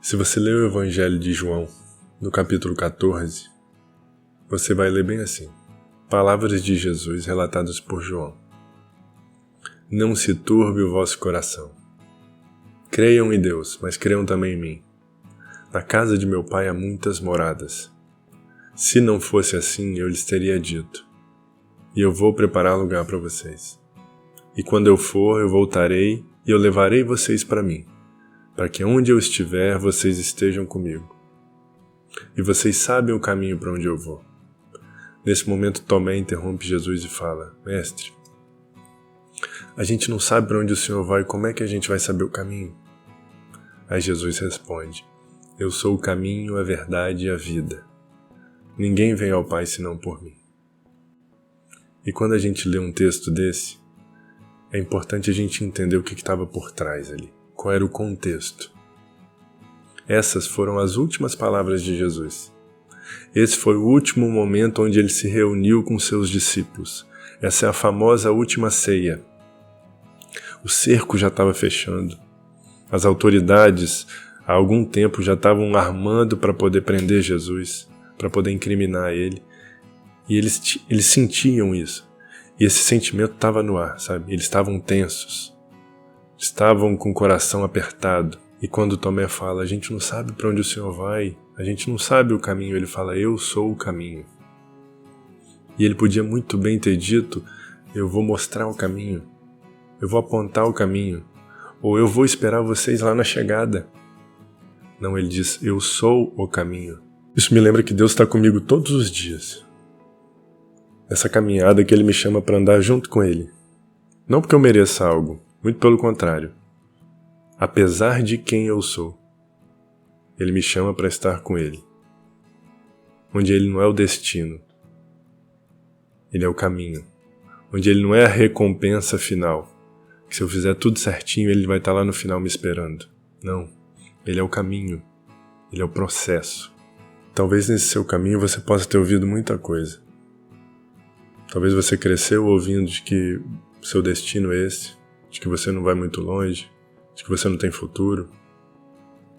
Se você ler o Evangelho de João, no capítulo 14, você vai ler bem assim: palavras de Jesus relatadas por João. Não se turbe o vosso coração. Creiam em Deus, mas creiam também em mim. Na casa de meu Pai há muitas moradas. Se não fosse assim, eu lhes teria dito. E eu vou preparar lugar para vocês. E quando eu for, eu voltarei e eu levarei vocês para mim, para que onde eu estiver, vocês estejam comigo. E vocês sabem o caminho para onde eu vou. Nesse momento, Tomé interrompe Jesus e fala: Mestre, a gente não sabe para onde o Senhor vai, como é que a gente vai saber o caminho? Aí Jesus responde: Eu sou o caminho, a verdade e a vida. Ninguém vem ao Pai senão por mim. E quando a gente lê um texto desse, é importante a gente entender o que estava por trás ali, qual era o contexto. Essas foram as últimas palavras de Jesus. Esse foi o último momento onde ele se reuniu com seus discípulos. Essa é a famosa última ceia. O cerco já estava fechando. As autoridades, há algum tempo, já estavam armando para poder prender Jesus, para poder incriminar ele. E eles sentiam isso. E esse sentimento estava no ar, sabe? Eles estavam tensos. Estavam com o coração apertado. E quando Tomé fala: a gente não sabe para onde o Senhor vai, a gente não sabe o caminho, ele fala: eu sou o caminho. E ele podia muito bem ter dito: eu vou mostrar o caminho, eu vou apontar o caminho, ou eu vou esperar vocês lá na chegada. Não, ele diz: eu sou o caminho. Isso me lembra que Deus está comigo todos os dias. Essa caminhada que ele me chama para andar junto com ele. Não porque eu mereça algo, muito pelo contrário. Apesar de quem eu sou, ele me chama para estar com ele. Onde ele não é o destino, ele é o caminho. Onde ele não é a recompensa final, que se eu fizer tudo certinho ele vai estar lá no final me esperando. Não, ele é o caminho, ele é o processo. Talvez nesse seu caminho você possa ter ouvido muita coisa. Talvez você cresceu ouvindo de que o seu destino é esse, de que você não vai muito longe, de que você não tem futuro.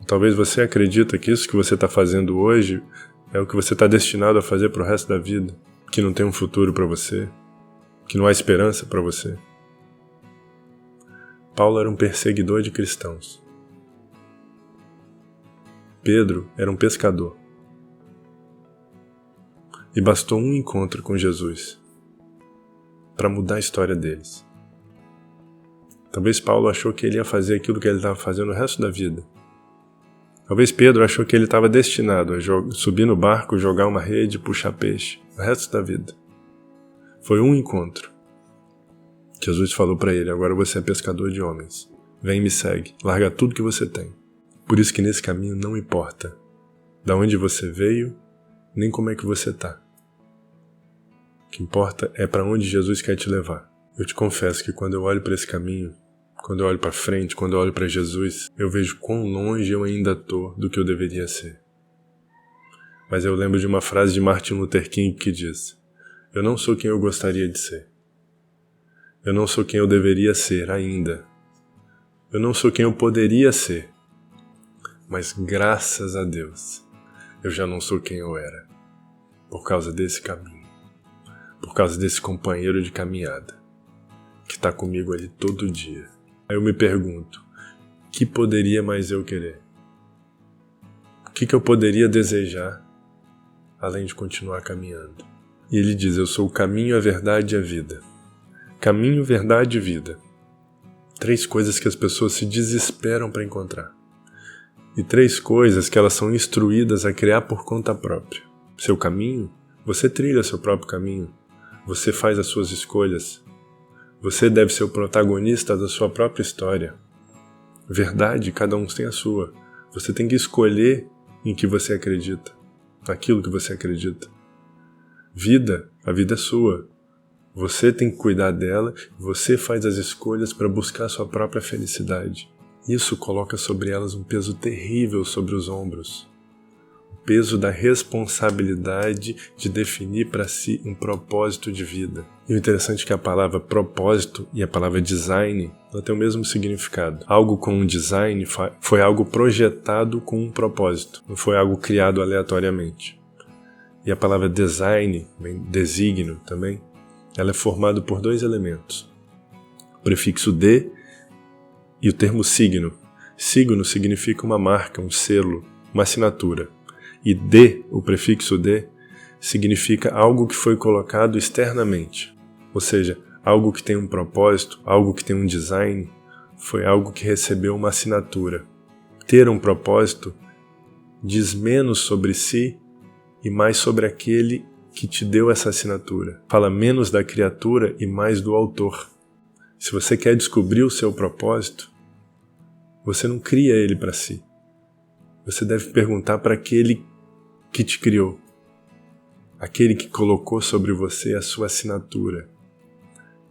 Talvez você acredita que isso que você está fazendo hoje é o que você está destinado a fazer para o resto da vida, que não tem um futuro para você, que não há esperança para você. Paulo era um perseguidor de cristãos. Pedro era um pescador. E bastou um encontro com Jesus para mudar a história deles. Talvez Paulo achou que ele ia fazer aquilo que ele estava fazendo o resto da vida. Talvez Pedro achou que ele estava destinado a subir no barco, jogar uma rede, puxar peixe o resto da vida. Foi um encontro. Jesus falou para ele: agora você é pescador de homens. Vem e me segue. Larga tudo que você tem. Por isso que nesse caminho não importa de onde você veio, nem como é que você está. O que importa é para onde Jesus quer te levar. Eu te confesso que quando eu olho para esse caminho, quando eu olho para frente, quando eu olho para Jesus, eu vejo quão longe eu ainda estou do que eu deveria ser. Mas eu lembro de uma frase de Martin Luther King que diz: eu não sou quem eu gostaria de ser. Eu não sou quem eu deveria ser ainda. Eu não sou quem eu poderia ser. Mas graças a Deus, eu já não sou quem eu era. Por causa desse caminho. Por causa desse companheiro de caminhada que está comigo ali todo dia. Aí eu me pergunto: o que poderia mais eu querer? O que eu poderia desejar além de continuar caminhando? E ele diz: eu sou o caminho, a verdade e a vida. Caminho, verdade e vida. 3 coisas que as pessoas se desesperam para encontrar. E 3 coisas que elas são instruídas a criar por conta própria. Seu caminho, você trilha seu próprio caminho. Você faz as suas escolhas. Você deve ser o protagonista da sua própria história. Verdade, cada um tem a sua. Você tem que escolher em que você acredita, naquilo que você acredita. Vida, a vida é sua. Você tem que cuidar dela, você faz as escolhas para buscar a sua própria felicidade. Isso coloca sobre elas um peso terrível sobre os ombros. O peso da responsabilidade de definir para si um propósito de vida. E o interessante é que a palavra propósito e a palavra design ela tem o mesmo significado. Algo com um design foi algo projetado com um propósito, não foi algo criado aleatoriamente. E a palavra design, designo também, ela é formada por dois elementos. O prefixo de e o termo signo. Signo significa uma marca, um selo, uma assinatura. E de, o prefixo de, significa algo que foi colocado externamente. Ou seja, algo que tem um propósito, algo que tem um design, foi algo que recebeu uma assinatura. Ter um propósito diz menos sobre si e mais sobre aquele que te deu essa assinatura. Fala menos da criatura e mais do autor. Se você quer descobrir o seu propósito, você não cria ele para si. Você deve perguntar para aquele que te criou, aquele que colocou sobre você a sua assinatura,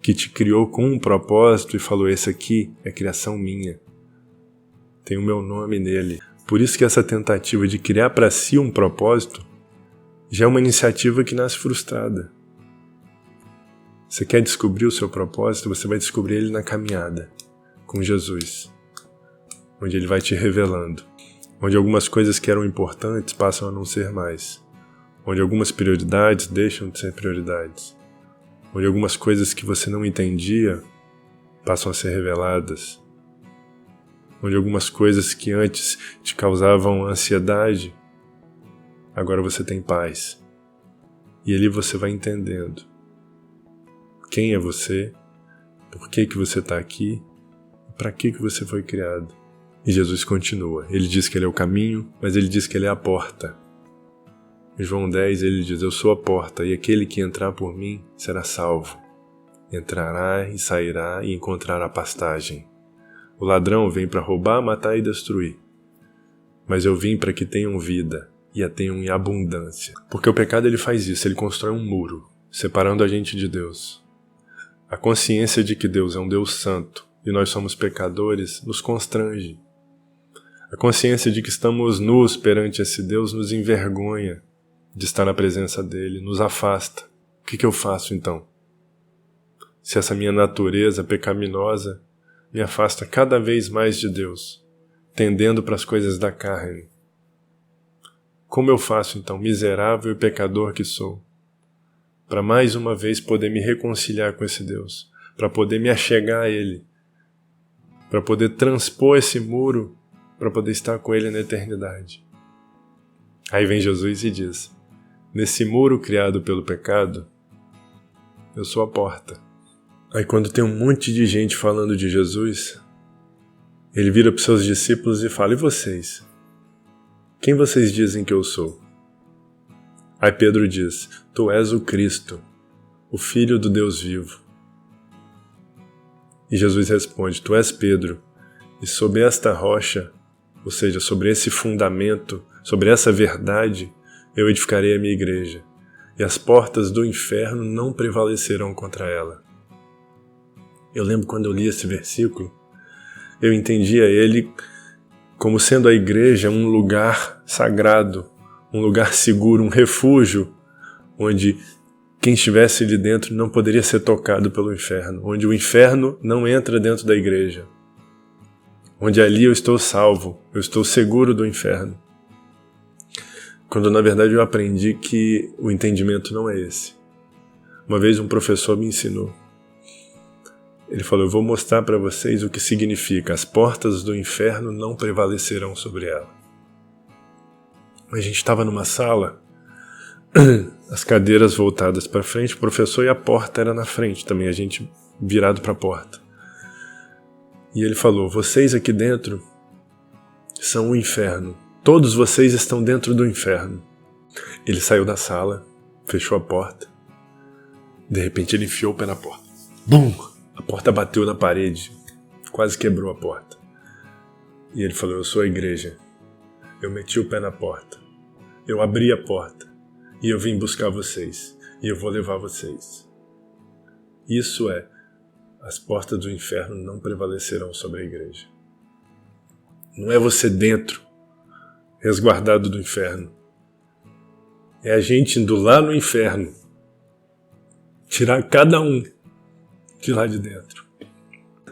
que te criou com um propósito e falou: esse aqui é criação minha, tem o meu nome nele. Por isso que essa tentativa de criar para si um propósito já é uma iniciativa que nasce frustrada. Você quer descobrir o seu propósito, você vai descobrir ele na caminhada com Jesus, onde ele vai te revelando, onde algumas coisas que eram importantes passam a não ser mais, onde algumas prioridades deixam de ser prioridades, onde algumas coisas que você não entendia passam a ser reveladas, onde algumas coisas que antes te causavam ansiedade, agora você tem paz. E ali você vai entendendo quem é você, por que você está aqui, para que você foi criado. E Jesus continua. Ele diz que ele é o caminho, mas ele diz que ele é a porta. Em João 10 ele diz: eu sou a porta, e aquele que entrar por mim será salvo. Entrará e sairá e encontrará pastagem. O ladrão vem para roubar, matar e destruir. Mas eu vim para que tenham vida e a tenham em abundância. Porque o pecado ele faz isso, ele constrói um muro, separando a gente de Deus. A consciência de que Deus é um Deus santo e nós somos pecadores nos constrange. A consciência de que estamos nus perante esse Deus nos envergonha de estar na presença dele, nos afasta. O que eu faço então? Se essa minha natureza pecaminosa me afasta cada vez mais de Deus, tendendo para as coisas da carne. Como eu faço então, miserável e pecador que sou, para mais uma vez poder me reconciliar com esse Deus, para poder me achegar a Ele, para poder transpor esse muro, para poder estar com Ele na eternidade? Aí vem Jesus e diz: nesse muro criado pelo pecado, eu sou a porta. Aí quando tem um monte de gente falando de Jesus, ele vira para os seus discípulos e fala: e vocês? Quem vocês dizem que eu sou? Aí Pedro diz: tu és o Cristo, o Filho do Deus vivo. E Jesus responde: tu és Pedro, e sobre esta rocha, ou seja, sobre esse fundamento, sobre essa verdade, eu edificarei a minha igreja, e as portas do inferno não prevalecerão contra ela. Eu lembro quando eu li esse versículo, eu entendia ele como sendo a igreja um lugar sagrado, um lugar seguro, um refúgio, onde quem estivesse ali dentro não poderia ser tocado pelo inferno, onde o inferno não entra dentro da igreja, onde ali eu estou salvo, eu estou seguro do inferno. Quando na verdade eu aprendi que o entendimento não é esse. Uma vez um professor me ensinou. Ele falou: eu vou mostrar para vocês o que significa: as portas do inferno não prevalecerão sobre ela. A gente estava numa sala, as cadeiras voltadas para frente, o professor, e a porta era na frente também, a gente virado para a porta. E ele falou: vocês aqui dentro são o inferno. Todos vocês estão dentro do inferno. Ele saiu da sala, fechou a porta. De repente ele enfiou o pé na porta. Bum! A porta bateu na parede, quase quebrou a porta. E ele falou: eu sou a igreja. Eu meti o pé na porta. Eu abri a porta. E eu vim buscar vocês. E eu vou levar vocês. Isso é: as portas do inferno não prevalecerão sobre a igreja. Não é você dentro, resguardado do inferno. é a gente indo lá no inferno tirar cada um de lá de dentro.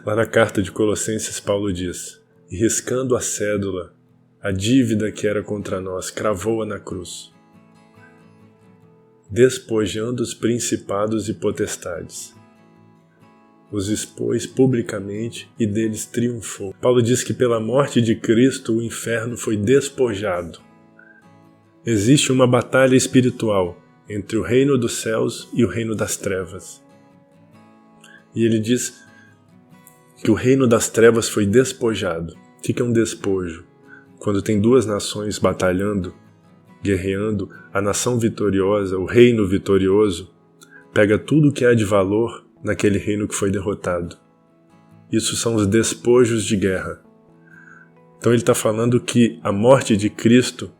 Lá na carta de Colossenses, Paulo diz: e riscando a cédula, a dívida que era contra nós, cravou-a na cruz, despojando os principados e potestades. Os expôs publicamente e deles triunfou. Paulo diz que pela morte de Cristo o inferno foi despojado. Existe uma batalha espiritual entre o reino dos céus e o reino das trevas. E ele diz que o reino das trevas foi despojado. O que é um despojo? Quando tem duas nações batalhando, guerreando, a nação vitoriosa, o reino vitorioso, pega tudo que há de valor naquele reino que foi derrotado. Isso são os despojos de guerra. Então ele está falando que a morte de Cristo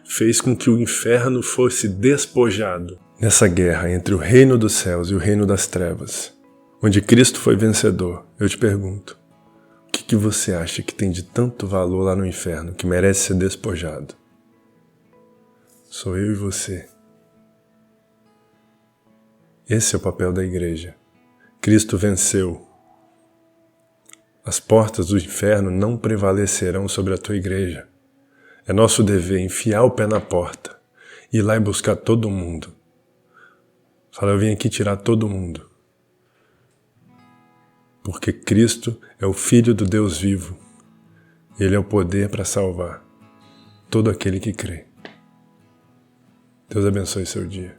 fez com que o inferno fosse despojado. Nessa guerra entre o reino dos céus e o reino das trevas, onde Cristo foi vencedor, eu te pergunto, o que você acha que tem de tanto valor lá no inferno que merece ser despojado? Sou eu e você. Esse é o papel da igreja. Cristo venceu. As portas do inferno não prevalecerão sobre a tua igreja. É nosso dever enfiar o pé na porta, ir lá e buscar todo mundo. Fala, eu vim aqui tirar todo mundo. Porque Cristo é o Filho do Deus vivo. Ele é o poder para salvar todo aquele que crê. Deus abençoe seu dia.